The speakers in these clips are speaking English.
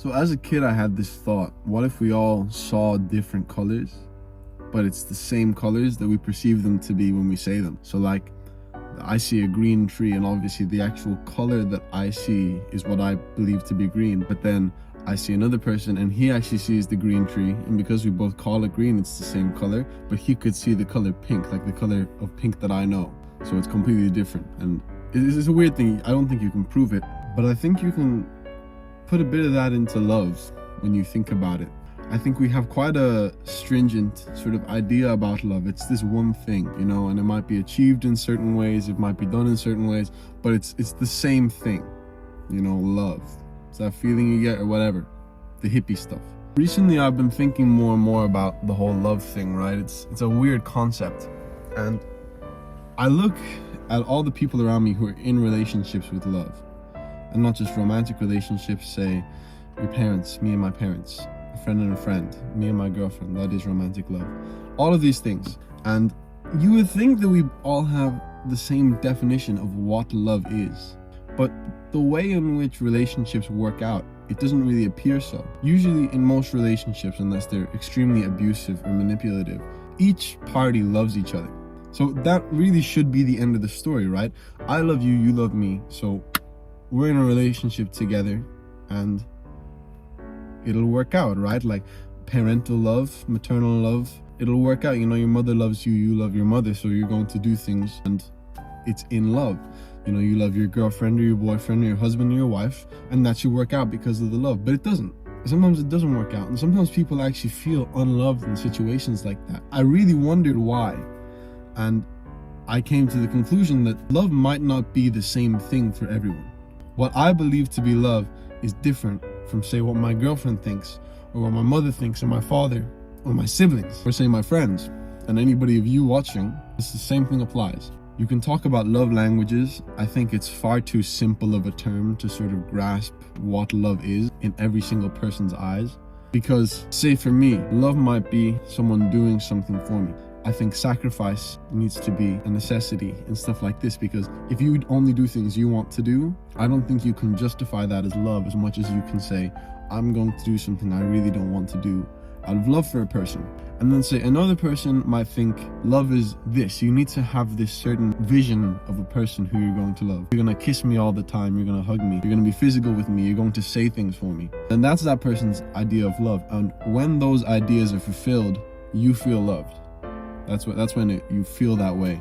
So as a kid, I had this thought, what if we all saw different colors, but it's the same colors that we perceive them to be when we say them? So like, I see a green tree, and obviously the actual color that I see is what I believe to be green, but then I see another person and he actually sees the green tree, and because we both call it green, it's the same color, but he could see the color pink, like the color of pink that I know. So it's completely different, and it's a weird thing. I don't think you can prove it, but I think you can put a bit of that into love when you think about it. I think we have quite a stringent sort of idea about love. It's this one thing, you know, and it might be achieved in certain ways, it might be done in certain ways, but it's the same thing, you know, love. It's that feeling you get or whatever, the hippie stuff. Recently, I've been thinking more and more about the whole love thing, right? It's a weird concept, and I look at all the people around me who are in relationships with love, and not just romantic relationships, say your parents, me and my parents, a friend and a friend, me and my girlfriend, that is romantic love. All of these things. And you would think that we all have the same definition of what love is. But the way in which relationships work out, it doesn't really appear so. Usually in most relationships, unless they're extremely abusive or manipulative, each party loves each other. So that really should be the end of the story, right? I love you, you love me, so we're in a relationship together and it'll work out, right? Like parental love, maternal love, it'll work out. You know, your mother loves you, you love your mother, so you're going to do things and it's in love. You know, you love your girlfriend or your boyfriend or your husband or your wife, and that should work out because of the love, but it doesn't. Sometimes it doesn't work out, and sometimes people actually feel unloved in situations like that. I really wondered why, and I came to the conclusion that love might not be the same thing for everyone. What I believe to be love is different from, say, what my girlfriend thinks, or what my mother thinks, or my father, or my siblings, or say my friends, and anybody of you watching. It's the same thing applies. You can talk about love languages. I think it's far too simple of a term to sort of grasp what love is in every single person's eyes. Because, say for me, love might be someone doing something for me. I think sacrifice needs to be a necessity and stuff like this, because if you only do things you want to do, I don't think you can justify that as love as much as you can say, I'm going to do something I really don't want to do out of love for a person. And then say another person might think love is this. You need to have this certain vision of a person who you're going to love. You're going to kiss me all the time, you're going to hug me, you're going to be physical with me, you're going to say things for me. And that's that person's idea of love. And when those ideas are fulfilled, you feel loved. That's when you feel that way.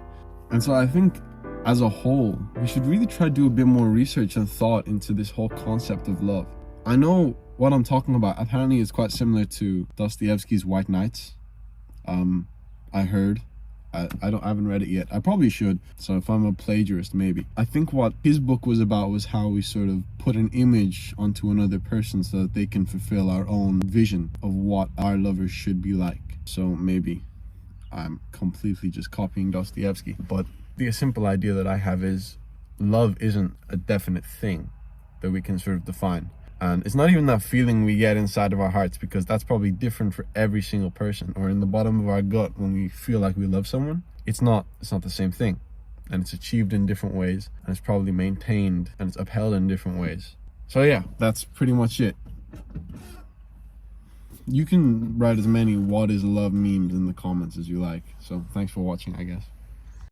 And so I think as a whole, we should really try to do a bit more research and thought into this whole concept of love. I know what I'm talking about. Apparently it's quite similar to Dostoevsky's White Nights. I heard. I haven't read it yet. I probably should. So if I'm a plagiarist, maybe. I think what his book was about was how we sort of put an image onto another person so that they can fulfill our own vision of what our lovers should be like. So maybe I'm completely just copying Dostoevsky, but the simple idea that I have is love isn't a definite thing that we can sort of define. And it's not even that feeling we get inside of our hearts, because that's probably different for every single person, or in the bottom of our gut when we feel like we love someone. It's not the same thing, and it's achieved in different ways, and it's probably maintained and it's upheld in different ways. So yeah, that's pretty much it. You can write as many what is love memes in the comments as you like. So thanks for watching, I guess.